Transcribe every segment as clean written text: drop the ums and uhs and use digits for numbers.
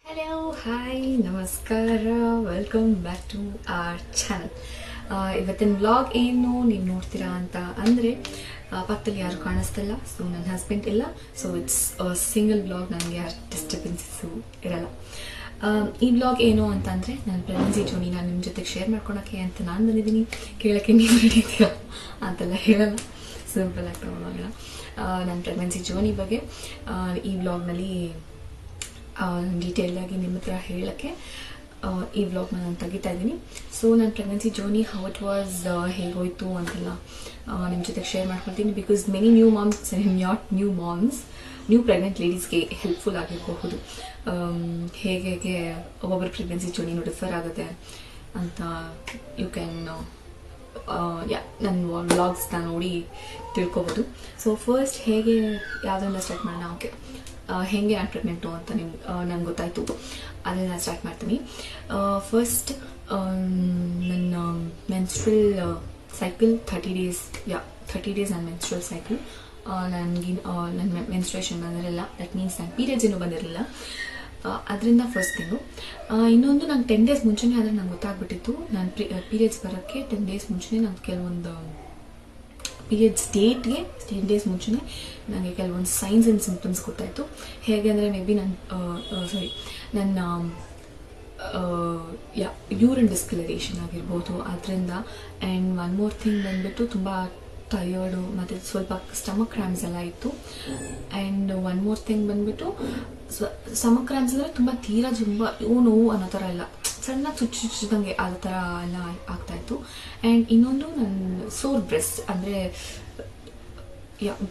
Hello hi ನಮಸ್ಕಾರ, welcome back to our channel. ಇವತ್ತಿನ vlog ಏನು ನೀವು ನೋಡ್ತೀರಾ ಅಂತ ಅಂದರೆ ಪಕ್ಕದಲ್ಲಿ ಯಾರು ಕಾಣಿಸ್ತಿಲ್ಲ. ಸೊ ನನ್ನ ಹಸ್ಬೆಂಡ್ ಇಲ್ಲ, ಸೊ ಇಟ್ಸ್ ಸಿಂಗಲ್ ವ್ಲಾಗ್. ನನಗೆ ಯಾರು ಡಿಸ್ಟರ್ಬೆನ್ಸಸ್ಸು ಇರಲ್ಲ. ಈ ವ್ಲಾಗ್ ಏನು ಅಂತಂದರೆ ನನ್ನ ಪ್ರೆಗ್ನೆನ್ಸಿ ಜರ್ನಿ ನಾನು ನಿಮ್ಮ ಜೊತೆಗೆ ಶೇರ್ ಮಾಡ್ಕೊಳಕ್ಕೆ ಅಂತ ನಾನು ಬಂದಿದ್ದೀನಿ. ಕೇಳೋಕ್ಕೆ ನೀವು ನಡೀತೀರಾ ಅಂತೆಲ್ಲ ಹೇಳಲ್ಲ, ಸಿಂಪಲ್ ಆಗಿ ತೊಗೊಂಡೋಗೋಣ. ನನ್ನ ಪ್ರೆಗ್ನೆನ್ಸಿ ಜರ್ನಿ ಬಗ್ಗೆ ಈ ವ್ಲಾಗ್ನಲ್ಲಿ ಡೀಟೇಲ್ ಆಗಿ ನಿಮ್ಮ ಹತ್ರ ಹೇಳೋಕ್ಕೆ ಈ ವ್ಲಾಗ್ನ ನಾನು ತೆಗಿತಾ ಇದ್ದೀನಿ. ಸೊ ನನ್ನ pregnancy journey how it was, ಹೇಗೋಯ್ತು ಅಂತೆಲ್ಲ ನಿಮ್ಮ ಜೊತೆಗೆ ಶೇರ್ ಮಾಡ್ಕೊಳ್ತೀನಿ. Because many new moms new pregnant ಲೇಡೀಸ್ಗೆ ಹೆಲ್ಪ್ಫುಲ್ ಆಗಿರಬಹುದು. ಹೇಗೆ ಒಬ್ಬೊಬ್ಬರ ಪ್ರೆಗ್ನೆನ್ಸಿ ಜರ್ನಿನೂ ಡಿಫರ್ ಆಗುತ್ತೆ ಅಂತ ಯು ಕ್ಯಾನ್ ನನ್ನ ವ್ಲಾಗ್ಸ್ನ ನೋಡಿ ತಿಳ್ಕೊಬೋದು. ಸೊ ಫಸ್ಟ್ ಹೇಗೆ ಯಾವುದರಿಂದ ಸ್ಟಾರ್ಟ್ ಮಾಡೋಣ? ಓಕೆ, ಹೇಗೆ ನಾನು ಪ್ರೆಗ್ನೆಂಟು ಅಂತ ನಂಗೆ ಗೊತ್ತಾಯಿತು, ಅದನ್ನು ನಾನು ಸ್ಟಾರ್ಟ್ ಮಾಡ್ತೀನಿ. ಫಸ್ಟ್ ನನ್ನ ಮೆನ್ಸ್ಟ್ರಲ್ ಸೈಕಲ್ 30 ಡೇಸ್ ನನ್ನ ಮೆನ್ಸ್ಟ್ರಲ್ ಸೈಕಲ್. ನನ್ನ ಮೆನ್ಸ್ಟ್ರೇಷನ್ ಬಂದಿರಲಿಲ್ಲ, ದಟ್ ಮೀನ್ಸ್ ನನ್ನ ಪೀರಿಯಡ್ಸ್ ಏನೂ ಬಂದಿರಲಿಲ್ಲ. ಅದರಿಂದ ಫಸ್ಟ್ ತಿಂಗು. ಇನ್ನೊಂದು ನಂಗೆ 10 ಡೇಸ್ ಮುಂಚೆನೇ ಆದರೆ ನಂಗೆ ಗೊತ್ತಾಗ್ಬಿಟ್ಟಿತ್ತು ನನ್ನ ಪೀರಿಯಡ್ಸ್ ಬರೋಕ್ಕೆ 10 ಡೇಸ್ ಮುಂಚೆನೇ ನಂಗೆ ಕೆಲವೊಂದು ಪೀರಿಯಡ್ಸ್ ಡೇಟ್ಗೆ 10 ಡೇಸ್ ಮುಂಚೆನೇ ನನಗೆ ಕೆಲವೊಂದು ಸೈನ್ಸ್ ಆ್ಯಂಡ್ ಸಿಂಪ್ಟಮ್ಸ್ ಗೊತ್ತಾಯಿತು. ಹೇಗೆ ಅಂದರೆ ಮೇ ಬಿ ನನ್ನ ಯೂರಿನ್ ಡಿಸ್ಕಲರೇಷನ್ ಆಗಿರ್ಬೋದು ಅದರಿಂದ. ಆ್ಯಂಡ್ ಒನ್ ಮೋರ್ ಥಿಂಗ್ ಬಂದುಬಿಟ್ಟು ತುಂಬ ಟಯರ್ಡು ಮತ್ತು ಸ್ವಲ್ಪ ಸ್ಟಮಕ್ ಕ್ರ್ಯಾಮ್ಸ್ ಎಲ್ಲ ಇತ್ತು. ಆ್ಯಂಡ್ ಒನ್ ಮೋರ್ ಥಿಂಗ್ ಬಂದುಬಿಟ್ಟು ಸ್ಟಮಕ್ ಕ್ರ್ಯಾಮ್ಸ್ ಅಂದರೆ ತುಂಬ ತೀರಾ ನೋವು ಅನ್ನೋ ಥರ ಎಲ್ಲ ಸಣ್ಣ ಚುಚ್ಚಿದಂಗೆ ಆ ಥರ ಎಲ್ಲ ಆಗ್ತಾಯಿತ್ತು. ಆ್ಯಂಡ್ ಇನ್ನೊಂದು ನನ್ನ ಸೋರ್ ಬ್ರೆಸ್ಟ್, ಅಂದರೆ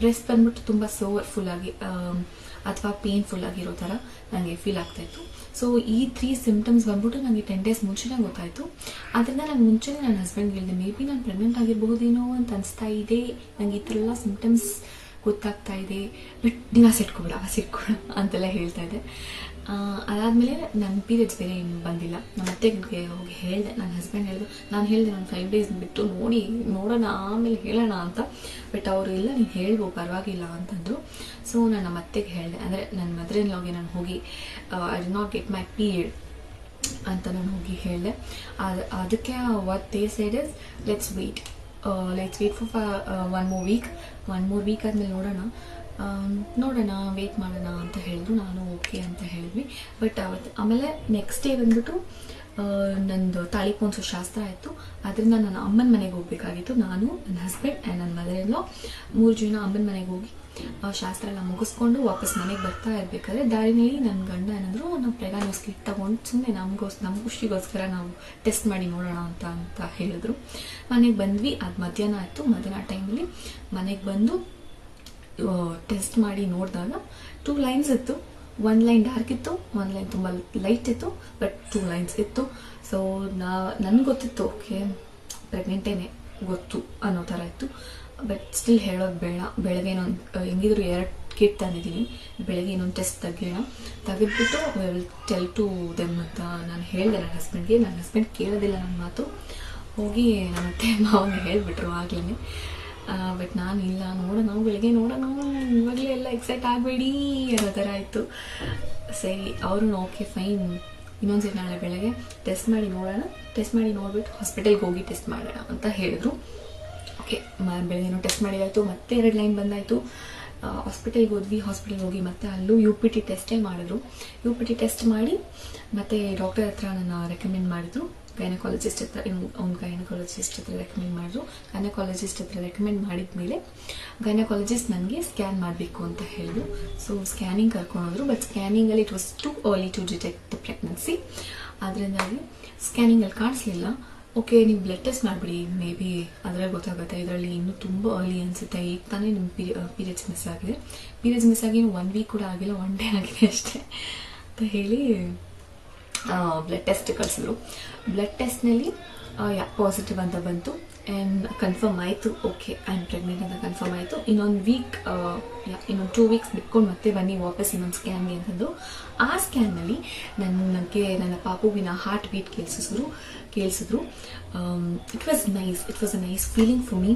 ಬ್ರೆಸ್ಟ್ ಬಂದ್ಬಿಟ್ಟು ತುಂಬ ಫುಲ್ಲಾಗಿ ಅಥವಾ ಪೇನ್ಫುಲ್ ಆಗಿರೋ ಥರ ನನಗೆ ಫೀಲ್ ಆಗ್ತಾಯಿತ್ತು. ಸೊ ಈ 3 ಸಿಂಪ್ಟಮ್ಸ್ ಬಂದ್ಬಿಟ್ಟು ನನಗೆ 10 ಡೇಸ್ ಮುಂಚೆನೇ ಗೊತ್ತಾಯಿತು. ಅದರಿಂದ ನಾನು ಮುಂಚೆನೇ ನನ್ನ ಹಸ್ಬೆಂಡ್ಗೆ ಹೇಳಿದೆ, ಮೇ ಬಿ ನಾನು ಪ್ರೆಗ್ನೆಂಟ್ ಆಗಿರ್ಬಹುದೇನೋ ಅಂತ ಅನಿಸ್ತಾ ಇದೆ, ನನಗೆ ಈ ಥರ ಎಲ್ಲ ಸಿಂಪ್ಟಮ್ಸ್ ಗೊತ್ತಾಗ್ತಾ ಇದೆ, ಬಟ್ ನೀನು ಸಿಟ್ಕೊಬೇಡ ಅಂತೆಲ್ಲ ಹೇಳ್ತಾ ಇದ್ದೆ. ಅದಾದಮೇಲೆ ನನ್ನ ಪೀರಿಯಡ್ಸ್ ಬೇರೆ ಏನು ಬಂದಿಲ್ಲ. ನಮ್ಮ ಅತ್ತೆಗೆ ಹೋಗಿ ಹೇಳಿದೆ, ನನ್ನ ಹಸ್ಬೆಂಡ್ ಹೇಳಿದ್ರು, ನಾನು ಹೇಳಿದೆ ನಾನು 5 ಡೇಸ್ ಬಿಟ್ಟು ನೋಡೋಣ ಆಮೇಲೆ ಹೇಳೋಣ ಅಂತ. ಬಟ್ ಅವರು ಇಲ್ಲ, ನೀನು ಹೇಳ್ಬೋದು ಪರವಾಗಿಲ್ಲ ಅಂತಂದರು. ಸೊ ನಾನು ನಮ್ಮ ಅತ್ತೆಗೆ ಹೇಳಿದೆ, ಅಂದರೆ ನನ್ನ ಮದರ್ ಇನ್ ಲಾಗೆ ನಾನು ಹೋಗಿ I did not get my period ಅಂತ ನಾನು ಹೋಗಿ ಹೇಳಿದೆ. ಅದಕ್ಕೆ what they said is let's wait for one more week ಆದಮೇಲೆ ನೋಡೋಣ ವೇಟ್ ಮಾಡೋಣ ಅಂತ ಹೇಳಿದ್ರು. ನಾನು ಓಕೆ ಅಂತ ಹೇಳಿದ್ವಿ. ಬಟ್ ಆಮೇಲೆ ನೆಕ್ಸ್ಟ್ ಡೇ ಬಂದ್ಬಿಟ್ಟು ನಂದು ತಾಳಿ ಪೋಣಿಸೋ ಶಾಸ್ತ್ರ ಆಯಿತು. ಅದರಿಂದ ನನ್ನ ಅಮ್ಮನ ಮನೆಗೆ ಹೋಗ್ಬೇಕಾಗಿತ್ತು. ನಾನು, ನನ್ನ ಹಸ್ಬೆಂಡ್ ಆ್ಯಂಡ್ ನನ್ನ ಮದರೆಲ್ಲೋ 3 ಜನ ಅಮ್ಮನ ಮನೆಗೆ ಹೋಗಿ ಶಾಸ್ತ್ರ ಎಲ್ಲ ಮುಗಿಸ್ಕೊಂಡು ವಾಪಸ್ ಮನೆಗೆ ಬರ್ತಾ ಇರಬೇಕಾದ್ರೆ ದಾರಿನಲ್ಲಿ ನನ್ನ ಗಂಡ ಏನಂದ್ರು, ನಾವು ಪ್ರೆಗಾನೋಸ್ ಕಿಟ್ ತಗೊಂಡು ಸುಮ್ಮನೆ ನಮ್ಮ ಖುಷಿಗೋಸ್ಕರ ನಾವು ಟೆಸ್ಟ್ ಮಾಡಿ ನೋಡೋಣ ಅಂತ ಹೇಳಿದ್ರು. ಮನೆಗೆ ಬಂದ್ವಿ. ಅದು ಮಧ್ಯಾಹ್ನ ಆಯಿತು. ಮಧ್ಯಾಹ್ನ ಟೈಮಲ್ಲಿ ಮನೆಗೆ ಬಂದು ಟೆಸ್ಟ್ ಮಾಡಿ ನೋಡಿದಾಗ 2 ಲೈನ್ಸ್ ಇತ್ತು. 1 ಲೈನ್ ಡಾರ್ಕ್ ಇತ್ತು, 1 ಲೈನ್ ತುಂಬ ಲೈಟ್ ಇತ್ತು, ಬಟ್ 2 ಲೈನ್ಸ್ ಇತ್ತು. ಸೊ ನನಗೆ ಗೊತ್ತಿತ್ತು, ಓಕೆ ಪ್ರೆಗ್ನೆಂಟೇನೆ ಗೊತ್ತು ಅನ್ನೋ ಥರ ಇತ್ತು. ಬಟ್ ಸ್ಟಿಲ್ ಹೇಳೋದು ಬೇಡ, ಬೆಳಗ್ಗೆ ಹೆಂಗಿದ್ರು 2 ಕಿಟ್ ತಂದಿದ್ದೀನಿ, ಬೆಳಗ್ಗೆ ಇನ್ನೊಂದು ಟೆಸ್ಟ್ ತೆಗೆದ್ಬಿಟ್ಟು ವಿಲ್ ಟೆಲ್ ಟು ದೆಮ್ ಅಂತ ನಾನು ಹೇಳಿದೆ ನನ್ನ ಹಸ್ಬೆಂಡ್ಗೆ. ನನ್ನ ಹಸ್ಬೆಂಡ್ ಕೇಳೋದಿಲ್ಲ ನನ್ನ ಮಾತು, ಹೋಗಿ ನನ್ನ ಅತ್ತೆ ಮಾವನಿಗೆ ಹೇಳಿಬಿಟ್ರು ಆಗ್ಲೇ. ಬಟ್ ನಾನು ಇಲ್ಲ, ಬೆಳಗ್ಗೆ ನೋಡೋಣ, ಇವಾಗಲೇ ಎಲ್ಲ ಎಕ್ಸೈಟ್ ಆಗಬೇಡಿ ಅನ್ನೋ ಥರ ಆಯಿತು. ಸರಿ, ಅವರು ಓಕೆ ಫೈನ್, ಇನ್ನೊಂದ್ಸರಿ ನಾಳೆ ಬೆಳಗ್ಗೆ ಟೆಸ್ಟ್ ಮಾಡಿ ನೋಡಿಬಿಟ್ಟು ಹಾಸ್ಪಿಟಲ್ಗೆ ಹೋಗಿ ಟೆಸ್ಟ್ ಮಾಡೋಣ ಅಂತ ಹೇಳಿದ್ರು. ಓಕೆ, ಬೆಳಗ್ಗೆನೂ ಟೆಸ್ಟ್ ಮಾಡಿದಾಯಿತು. ಮತ್ತೆ 2 ಲೈನ್ ಬಂದಾಯಿತು. ಹಾಸ್ಪಿಟಲ್ಗೆ ಹೋಗಿ ಮತ್ತೆ ಅಲ್ಲೂ UPT ಟೆಸ್ಟೇ ಮಾಡಿದ್ರು. UPT ಟೆಸ್ಟ್ ಮಾಡಿ ಮತ್ತೆ ಡಾಕ್ಟರ್ ಹತ್ರ ನನ್ನ ರೆಕಮೆಂಡ್ ಮಾಡಿದ್ರು. ಗೈನಕಾಲಜಿಸ್ಟ್ ಹತ್ರ ರೆಕಮೆಂಡ್ ಮಾಡಿದ್ರು. ಗೈನಕಾಲಜಿಸ್ಟ್ ಹತ್ರ ರೆಕಮೆಂಡ್ ಮಾಡಿದ ಮೇಲೆ ಗೈನಕಾಲಜಿಸ್ಟ್ ನನಗೆ ಸ್ಕ್ಯಾನ್ ಮಾಡಬೇಕು ಅಂತ ಹೇಳಿದ್ರು. ಸೊ ಸ್ಕ್ಯಾನಿಂಗ್ ಕರ್ಕೊಂಡೋದ್ರು. ಬಟ್ ಸ್ಕ್ಯಾನಿಂಗಲ್ಲಿ it was too early to detect the pregnancy. ಅದರಿಂದಾಗಿ ಸ್ಕ್ಯಾನಿಂಗಲ್ಲಿ ಕಾಣಿಸ್ಲಿಲ್ಲ. ಓಕೆ, ನೀವು ಬ್ಲಡ್ ಟೆಸ್ಟ್ ಮಾಡಿಬಿಡಿ, ಮೇ ಬಿ ಅದರಲ್ಲಿ ಗೊತ್ತಾಗುತ್ತೆ. ಇದರಲ್ಲಿ ಇನ್ನೂ ತುಂಬ ಅರ್ಲಿ ಅನಿಸುತ್ತೆ, ಈಗ ತಾನೇ ನಿಮ್ಮ ಪೀರಿಯಡ್ಸ್ ಮಿಸ್ ಆಗಿದೆ. ಪೀರಿಯಡ್ಸ್ ಮಿಸ್ ಆಗಿ 1 ವೀಕ್ ಕೂಡ ಆಗಿಲ್ಲ, 1 ಡೇ ಆಗಿದೆ ಅಷ್ಟೇ ಅಂತ ಹೇಳಿ ಬ್ಲಡ್ ಟೆಸ್ಟ್ ಕಳಿಸಿದ್ರು. ಬ್ಲಡ್ ಟೆಸ್ಟ್ನಲ್ಲಿ ಪಾಸಿಟಿವ್ ಅಂತ ಬಂತು. ಆ್ಯಂಡ್ ಕನ್ಫರ್ಮ್ ಆಯಿತು, ಓಕೆ ಐ ಆಮ್ ಪ್ರೆಗ್ನೆಂಟ್ ಅಂತ ಕನ್ಫರ್ಮ್ ಆಯಿತು. ಇನ್ನೊಂದು 2 ವೀಕ್ಸ್ ಬಿಟ್ಕೊಂಡು ಮತ್ತೆ ಬನ್ನಿ ವಾಪಸ್ ಇನ್ನೊಂದು ಸ್ಕ್ಯಾನ್ಗೆ ಅಂತಂದು. ಆ ಸ್ಕ್ಯಾನ್ನಲ್ಲಿ ನನಗೆ ನನ್ನ ಪಾಪುವಿನ ಹಾರ್ಟ್ ಬೀಟ್ ಕೇಳಿಸಿದ್ರು. It was a nice feeling for me.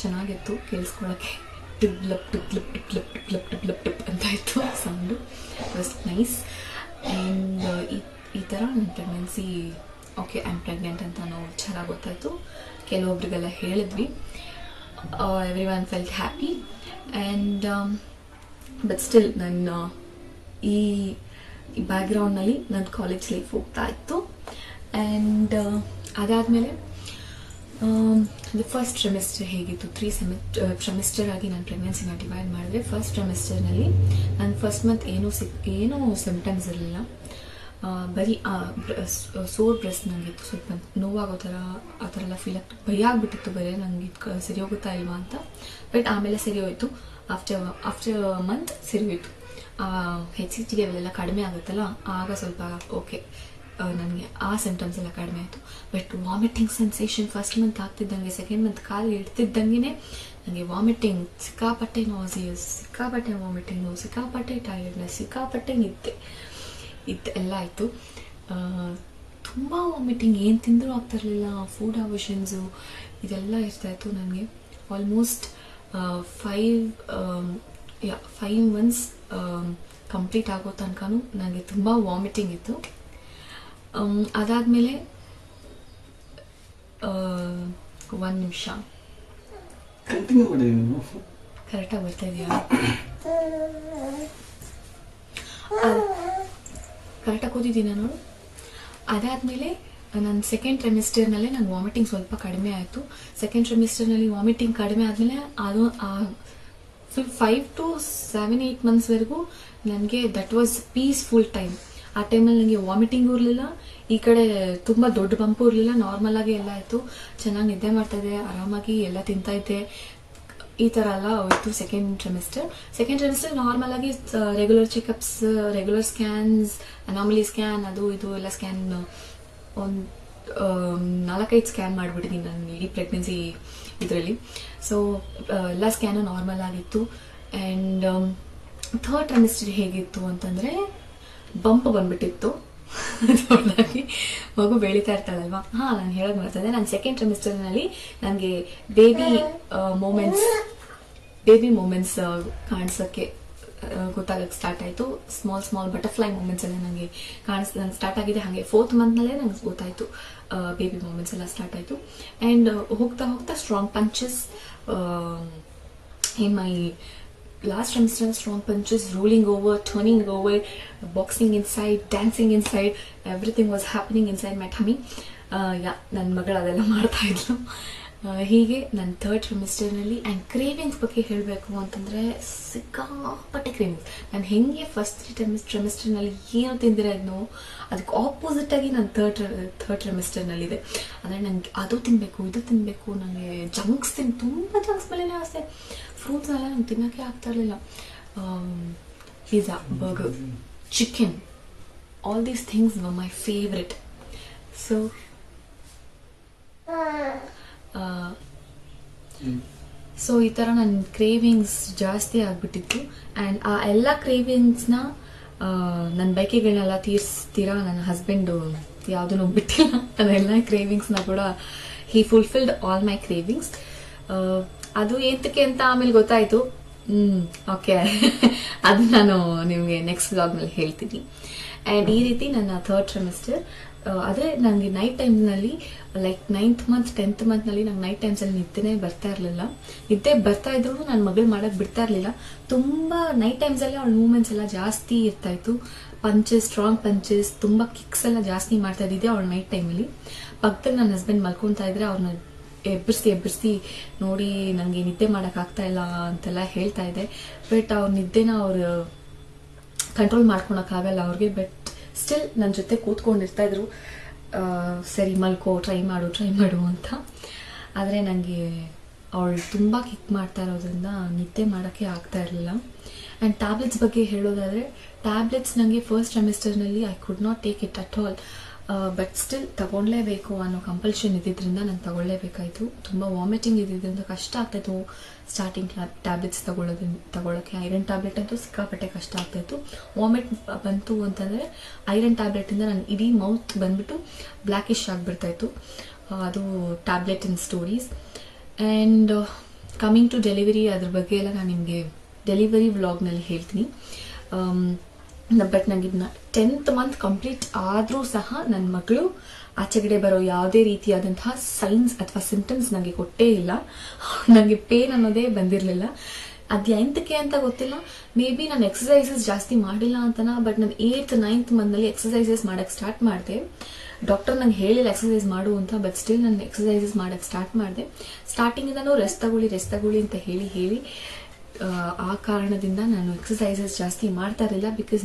ಚೆನ್ನಾಗಿತ್ತು ಕೇಳಿಸ್ಕೊಳ್ಳೋಕ್ಕೆ. ಟಿಪ್ ಟಿಪ್ ಟಿಪ್ ಟಿಪ್ ಟಿಪ್ ಟಿಪ್ ಟಿಪ್ ಟಿಪ್ ಟಿಪ್ ಅಂತ ಇತ್ತು ಸೌಂಡು. It was nice. ಆ್ಯಂಡ್ ಈ ಥರ ನನ್ನ pregnancy okay I am pregnant ಅಂತ ನಾವು ವಿಚಾರ ಗೊತ್ತಾಯಿತು. ಕೆಲವೊಬ್ರಿಗೆಲ್ಲ ಹೇಳಿದ್ವಿ. Everyone felt happy and but still ನನ್ನ ಈ ಬ್ಯಾಕ್ಗ್ರೌಂಡ್ನಲ್ಲಿ ನನ್ನ ಕಾಲೇಜ್ ಲೈಫ್ ಹೋಗ್ತಾ ಇತ್ತು. ಆ್ಯಂಡ್ ಅದಾದಮೇಲೆ ಫಸ್ಟ್ ಟ್ರಿಮೆಸ್ಟರ್ ಹೇಗಿತ್ತು, 3 ಟ್ರಿಮೆಸ್ಟರ್ ಆಗಿ ನಾನು ಪ್ರೆಗ್ನೆನ್ಸಿನ ಡಿವೈಡ್ ಮಾಡಿದ್ರೆ, ಫಸ್ಟ್ ಟ್ರಿಮೆಸ್ಟರ್ನಲ್ಲಿ ನನ್ನ ಫಸ್ಟ್ ಮಂತ್ ಏನೂ ಸಿಮ್ಟಮ್ಸ್ ಇರಲಿಲ್ಲ. ಬರೀ ಸೋರ್ ಬ್ರೆಸ್ಟ್ ನನಗಿತ್ತು, ಸ್ವಲ್ಪ ನೋವಾಗೋ ಥರ ಆ ಥರ ಎಲ್ಲ ಫೀಲ್ ಆಗ್ತು. ಭಯ ಆಗಿಬಿಟ್ಟಿತ್ತು ಬರೀ ನನಗೆ ಸರಿ ಹೋಗುತ್ತಾ ಇಲ್ವಾ ಅಂತ. ಬಟ್ ಆಮೇಲೆ ಸರಿ ಹೋಯಿತು. ಆಫ್ಟರ್ ಮಂತ್ ಸರಿ ಹೋಯಿತು. HCG ಅವೆಲ್ಲ ಕಡಿಮೆ ಆಗುತ್ತಲ್ಲ, ಆಗ ಸ್ವಲ್ಪ ಓಕೆ ನನಗೆ ಆ ಸಿಮ್ಟಮ್ಸ್ ಎಲ್ಲ ಕಡಿಮೆ ಆಯಿತು. But vomiting sensation first month ಆಗ್ತಿದ್ದಂಗೆ, ಸೆಕೆಂಡ್ ಮಂತ್ ಕಾಲು ಇಡ್ತಿದ್ದಂಗೆ ನನಗೆ ವಾಮಿಟಿಂಗ್, ಸಿಕ್ಕಾಪಟ್ಟೆ ನಾಸಿಯಸ್, ಸಿಕ್ಕಾಪಟ್ಟೆ ವಾಮಿಟಿಂಗು, ಸಿಕ್ಕಾಪಟ್ಟೆ ಟೈರ್ಡ್ನೆಸ್, ಸಿಕ್ಕಾಪಟ್ಟೆ ನಿದ್ದೆ ಎಲ್ಲ ಆಯಿತು. ತುಂಬ ವಾಮಿಟಿಂಗ್, ಏನು ತಿಂದರೂ ಆಗ್ತಿರಲಿಲ್ಲ. ಫುಡ್ ಅವಿಷನ್ಸು ಇದೆಲ್ಲ ಇರ್ತಾಯಿತ್ತು ನನಗೆ. ಆಲ್ಮೋಸ್ಟ್ 5 ಮಂತ್ಸ್ ಕಂಪ್ಲೀಟ್ ಆಗೋ ತನಕನೂ ನನಗೆ ತುಂಬ ವಾಮಿಟಿಂಗ್ ಇತ್ತು. ಅದಾದಮೇಲೆ 1 ನಿಮಿಷ ಕರೆಕ್ಟಾಗಿ ಬರ್ತಾ ಇದೆಯಾ? ಕರೆಕ್ಟಾಗಿ ಕೂತಿದ್ದೀನ ನೋಡು. ಅದಾದಮೇಲೆ ನನ್ನ ಸೆಕೆಂಡ್ ಟ್ರಿಮೆಸ್ಟರ್ನಲ್ಲೇ ನನ್ನ ವಾಮಿಟಿಂಗ್ ಸ್ವಲ್ಪ ಕಡಿಮೆ ಆಯಿತು. ಸೆಕೆಂಡ್ ಟ್ರಿಮೆಸ್ಟರ್ನಲ್ಲಿ ವಾಮಿಟಿಂಗ್ ಕಡಿಮೆ ಆದಮೇಲೆ ಅದು 5 to 7-8 ಮಂತ್ಸ್ವರೆಗೂ ನನಗೆ ದಟ್ ವಾಸ್ ಪೀಸ್ಫುಲ್ ಟೈಮ್. ಆ ಟೈಮಲ್ಲಿ ನನಗೆ ವಾಮಿಟಿಂಗು ಇರಲಿಲ್ಲ, ಈ ಕಡೆ ತುಂಬ ದೊಡ್ಡ ಬಂಪು ಇರಲಿಲ್ಲ, ನಾರ್ಮಲಾಗಿ ಎಲ್ಲ ಆಯಿತು. ಚೆನ್ನಾಗಿ ನಿದ್ದೆ ಮಾಡ್ತಾಯಿದ್ದೆ, ಆರಾಮಾಗಿ ಎಲ್ಲ ತಿಂತಾಯಿದ್ದೆ. ಈ ಥರ ಎಲ್ಲ ಹೋಯಿತು ಸೆಕೆಂಡ್ ಟ್ರಿಮೆಸ್ಟರ್ ನಾರ್ಮಲಾಗಿ regular checkups, regular scans, anomaly scan, ಅದು ಇದು ಎಲ್ಲ ಸ್ಕ್ಯಾನ್ ಒಂದು 4-5 ಸ್ಕ್ಯಾನ್ ಮಾಡಿಬಿಟ್ಟಿದ್ದೀನಿ ನಾನು ಇಡೀ ಪ್ರೆಗ್ನೆನ್ಸಿ ಇದರಲ್ಲಿ. ಸೊ ಎಲ್ಲ ಸ್ಕ್ಯಾನು ನಾರ್ಮಲ್ ಆಗಿತ್ತು. ಆ್ಯಂಡ್ ಥರ್ಡ್ ಟ್ರಿಮೆಸ್ಟರ್ ಹೇಗಿತ್ತು ಅಂತಂದರೆ ಬಂಪ್ ಬಂದ್ಬಿಟ್ಟಿತ್ತು ದೊಡ್ಡದಾಗಿ. ಮಗು ಬೆಳೀತಾ ಇರ್ತಾಳಲ್ವಾ. ನಾನು ಹೇಳೋದು ಮಾಡ್ತಾಯಿದ್ದೆ, ನಾನು ಸೆಕೆಂಡ್ ಟ್ರಿಮೆಸ್ಟರ್ನಲ್ಲಿ ನನಗೆ ಬೇಬಿ ಮೂಮೆಂಟ್ಸ್ ಕಾಣಿಸೋಕ್ಕೆ ಗೊತ್ತಾಗಕ್ಕೆ ಸ್ಟಾರ್ಟ್ ಆಯಿತು. ಸ್ಮಾಲ್ ಬಟರ್ಫ್ಲೈ ಮೂಮೆಂಟ್ಸ್ ಎಲ್ಲ ನನಗೆ ನಂಗೆ ಸ್ಟಾರ್ಟ್ ಆಗಿದೆ. ಹಾಗೆ 4th ಮಂತ್ನಲ್ಲೇ ನಂಗೆ ಗೊತ್ತಾಯಿತು ಬೇಬಿ ಮೂಮೆಂಟ್ಸ್ ಎಲ್ಲ ಸ್ಟಾರ್ಟ್ ಆಯಿತು. ಆ್ಯಂಡ್ ಹೋಗ್ತಾ strong punches in my last trimester, strong punches, rolling over, turning over, boxing inside, dancing inside, everything was happening inside my tummy. ನನ್ನ ಮಗಳು ಅದೆಲ್ಲ ಮಾಡ್ತಾ ಇದ್ಲು. ಹೀಗೆ ನನ್ನ ಥರ್ಡ್ ಟ್ರಿಮೆಸ್ಟರ್ನಲ್ಲಿ. ಆ್ಯಂಡ್ ಕ್ರೇವಿಂಗ್ಸ್ ಬಗ್ಗೆ ಹೇಳಬೇಕು ಅಂತಂದರೆ ಸಿಕ್ಕಾಪಟ್ಟೆ ಕ್ರೇವಿಂಗ್ಸ್. ನಾನು ಹೆಂಗೆ ಫಸ್ಟ್ ಟ್ರಿಮೆಸ್ಟರ್ನಲ್ಲಿ ಏನು ತಿಂದಿರೋದ್ನೋ ಅದಕ್ಕೆ ಆಪೋಸಿಟಾಗಿ ನಾನು ಥರ್ಡ್ ಟ್ರಿಮೆಸ್ಟರ್ನಲ್ಲಿದೆ. ಅಂದರೆ ನನಗೆ ಅದು ತಿನ್ನಬೇಕು, ಇದು ತಿನ್ನಬೇಕು, ನನಗೆ ತುಂಬ ಜಂಕ್ಸ್ ಮೇಲೇ ಆಸೆ. ಫ್ರೂಟ್ಸ್ ಎಲ್ಲ ನಂಗೆ ತಿನ್ನೋಕ್ಕೆ ಆಗ್ತಾ ಇರಲಿಲ್ಲ. Pizza, burger, chicken, all these things were my favourite. So ಈ ಥರ ನನ್ನ ಕ್ರೇವಿಂಗ್ಸ್ ಜಾಸ್ತಿ ಆಗಿಬಿಟ್ಟಿತ್ತು. ಆ್ಯಂಡ್ ಆ ಎಲ್ಲ ಕ್ರೇವಿಂಗ್ಸ್ನ ನನ್ನ ಬೈಕೆಗಳನ್ನೆಲ್ಲ ತೀರಿಸ್ತೀರಾ ನನ್ನ ಹಸ್ಬೆಂಡು ಯಾವುದೂ ಬಿಟ್ಟಿಲ್ಲ. ಅದೆಲ್ಲ ಕ್ರೇವಿಂಗ್ಸ್ನ ಕೂಡ ಹಿ ಫುಲ್ಫಿಲ್ಡ್ ಆಲ್ ಮೈ ಕ್ರೇವಿಂಗ್ಸ್. ಅದು ಏತಕ್ಕೆ ಅಂತ ಆಮೇಲೆ ಗೊತ್ತಾಯಿತು. ಓಕೆ ಅದು ನಾನು ನಿಮಗೆ ನೆಕ್ಸ್ಟ್ ವ್ಲಾಗ್ನಲ್ಲಿ ಹೇಳ್ತೀನಿ. ಆ್ಯಂಡ್ ಈ ರೀತಿ ನನ್ನ ಥರ್ಡ್ ಟ್ರಿಮೆಸ್ಟರ್. ಆದರೆ ನನಗೆ ನೈಟ್ ಟೈಮ್ನಲ್ಲಿ ಲೈಕ್ 9th ಮಂತ್ 10th ಮಂತ್ನಲ್ಲಿ ನಂಗೆ ನೈಟ್ ಟೈಮ್ಸಲ್ಲಿ ನಿದ್ದೆನೇ ಬರ್ತಾ ಇರಲಿಲ್ಲ. ನಿದ್ದೆ ಬರ್ತಾ ಇದ್ರು ನನ್ನ ಮಗಳು ಮಾಡೋಕ್ಕೆ ಬಿಡ್ತಾ ಇರಲಿಲ್ಲ. ತುಂಬ ನೈಟ್ ಟೈಮ್ಸಲ್ಲಿ ಅವಳ ಮೂಮೆಂಟ್ಸ್ ಎಲ್ಲ ಜಾಸ್ತಿ ಇರ್ತಾಯಿತ್ತು. ಸ್ಟ್ರಾಂಗ್ ಪಂಚಸ್, ತುಂಬ ಕಿಕ್ಸ್ ಎಲ್ಲ ಜಾಸ್ತಿ ಮಾಡ್ತಾ ಇದ್ದಿದ್ದೆ ಅವಳು ನೈಟ್ ಟೈಮಲ್ಲಿ. ಪಕ್ಕದಲ್ಲಿ ನನ್ನ ಹಸ್ಬೆಂಡ್ ಮಲ್ಕೊತಾ ಇದ್ರೆ ಅವ್ರನ್ನ ಎಬ್ಬರಿಸಿ ನೋಡಿ ನನಗೆ ನಿದ್ದೆ ಮಾಡೋಕ್ಕಾಗ್ತಾ ಇಲ್ಲ ಅಂತೆಲ್ಲ ಹೇಳ್ತಾ ಇದೆ. ಬಟ್ ಅವ್ರ ನಿದ್ದೆನ ಅವರು ಕಂಟ್ರೋಲ್ ಮಾಡ್ಕೊಳಕ್ಕಾಗಲ್ಲ ಅವ್ರಿಗೆ. ಬಟ್ ಸ್ಟಿಲ್ ನನ್ನ ಜೊತೆ ಕೂತ್ಕೊಂಡಿರ್ತಾಯಿದ್ರು, ಸರಿ ಮಲ್ಕೋ, ಟ್ರೈ ಮಾಡು ಅಂತ. ಆದರೆ ನನಗೆ ಅವಳು ತುಂಬ ಕಿಕ್ ಮಾಡ್ತಾ ಇರೋದ್ರಿಂದ ನಿದ್ದೆ ಮಾಡೋಕ್ಕೆ ಆಗ್ತಾ ಇರಲಿಲ್ಲ. ಆ್ಯಂಡ್ ಟ್ಯಾಬ್ಲೆಟ್ಸ್ ಬಗ್ಗೆ ಹೇಳೋದಾದರೆ, ಟ್ಯಾಬ್ಲೆಟ್ಸ್ ನನಗೆ ಫಸ್ಟ್ ಟ್ರಿಮೆಸ್ಟರ್ನಲ್ಲಿ I could not take it at all. But still ತಗೊಳ್ಳೇಬೇಕು ಅನ್ನೋ ಕಂಪಲ್ಷನ್ ಇದ್ದಿದ್ದರಿಂದ ನಾನು ತಗೊಳ್ಳೇಬೇಕಾಯಿತು. ತುಂಬ ವಾಮಿಟಿಂಗ್ ಇದ್ದಿದ್ದರಿಂದ ಕಷ್ಟ ಆಗ್ತಾಯಿತ್ತು ಸ್ಟಾರ್ಟಿಂಗ್ ಟ್ಯಾಬ್ಲೆಟ್ಸ್ ತಗೊಳ್ಳೋಕ್ಕೆ. ಐರನ್ ಟ್ಯಾಬ್ಲೆಟ್ ಅಂತೂ ಸಿಕ್ಕಾಪಟ್ಟೆ ಕಷ್ಟ ಆಗ್ತಾಯಿತ್ತು. ವಾಮಿಟ್ ಬಂತು ಅಂತಂದರೆ ಐರನ್ ಟ್ಯಾಬ್ಲೆಟಿಂದ ನನ್ನ ಇಡೀ ಮೌತ್ ಬಂದ್ಬಿಟ್ಟು ಬ್ಲ್ಯಾಕಿಶ್ ಆಗಿಬಿಡ್ತಾಯಿತ್ತು. ಅದು tablet in stories. And coming to delivery, ಅದ್ರ ಬಗ್ಗೆ ಎಲ್ಲ ನಾನು ನಿಮಗೆ ಡೆಲಿವರಿ ವ್ಲಾಗ್ನಲ್ಲಿ ಹೇಳ್ತೀನಿ. ಬಟ್ ನನಗೆ 10th ಮಂತ್ ಕಂಪ್ಲೀಟ್ ಆದರೂ ಸಹ ನನ್ನ ಮಗಳು ಆಚೆಗಡೆ ಬರೋ ಯಾವುದೇ ರೀತಿಯಾದಂತಹ ಸೈನ್ಸ್ ಅಥವಾ ಸಿಂಟಮ್ಸ್ ನನಗೆ ಕೊಟ್ಟೇ ಇಲ್ಲ. ನನಗೆ ಪೇನ್ ಅನ್ನೋದೇ ಬಂದಿರಲಿಲ್ಲ. ಅದು ಎಂತಕ್ಕೆ ಅಂತ ಗೊತ್ತಿಲ್ಲ. ಮೇ ಬಿ ನಾನು ಎಕ್ಸಸೈಸಸ್ ಜಾಸ್ತಿ ಮಾಡಿಲ್ಲ ಅಂತನಾ, ಬಟ್ ನಾನು 8th 9th ಮಂತ್ನಲ್ಲಿ ಎಕ್ಸಸೈಸಸ್ ಮಾಡೋಕ್ಕೆ ಸ್ಟಾರ್ಟ್ ಮಾಡಿದೆ. ಡಾಕ್ಟರ್ ನಂಗೆ ಹೇಳಿಲ್ಲ ಎಕ್ಸಸೈಸ್ ಮಾಡು ಅಂತ, ಬಟ್ ಸ್ಟಿಲ್ ನಾನು ಎಕ್ಸಸೈಸಸ್ ಮಾಡೋಕ್ಕೆ ಸ್ಟಾರ್ಟ್ ಮಾಡಿದೆ. ಸ್ಟಾರ್ಟಿಂಗಿಂದನೂ ರೆಸ್ಟ್ ತಗೊಳ್ಳಿ ಅಂತ ಹೇಳಿ ಆ ಕಾರಣದಿಂದ ನಾನು ಎಕ್ಸಸೈಸಸ್ ಜಾಸ್ತಿ ಮಾಡ್ತಾ ಇರಲಿಲ್ಲ. ಬಿಕಾಸ್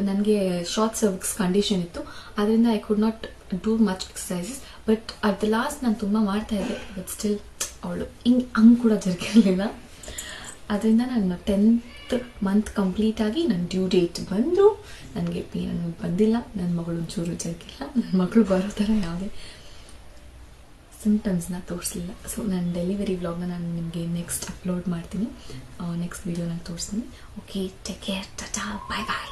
ನನಗೆ ಶಾರ್ಟ್ ಸರ್ವಿಕ್ಸ್ ಕಂಡೀಷನ್ ಇತ್ತು, ಅದರಿಂದ I could not do much exercises. But at the last ನಾನು ತುಂಬ ಮಾಡ್ತಾ ಇದ್ದೆ, ಬಟ್ ಸ್ಟಿಲ್ ಅವಳು ಹಂಗೆ ಕೂಡ ಜರುಗಿರಲಿಲ್ಲ. ಅದರಿಂದ ನಾನು 10th ಮಂತ್ ಕಂಪ್ಲೀಟ್ ಆಗಿ ನನ್ನ ಡ್ಯೂ ಡೇಟ್ ಬಂದು ನನಗೆ ಪೇನ್ ಬಂದಿಲ್ಲ. ನನ್ನ ಮಗಳು ಒಂಚೂರು ಜರುಗಿಲ್ಲ. ನನ್ನ ಮಗಳು ಬರೋ ಥರ ಯಾವುದೇ ಸಿಂಟಮ್ಸ್ನ ತೋರಿಸಲಿಲ್ಲ. ಸೊ ನನ್ನ ಡೆಲಿವರಿ ವ್ಲಾಗ್ನ ನಾನು ನಿಮಗೆ ನೆಕ್ಸ್ಟ್ ಅಪ್ಲೋಡ್ ಮಾಡ್ತೀನಿ. ನೆಕ್ಸ್ಟ್ ವೀಡಿಯೋ ನಾನು ತೋರಿಸ್ತೀನಿ. ಓಕೆ, ಟೇಕ್ ಕೇರ್, ಟಾಟಾ, ಬಾಯ್ ಬಾಯ್.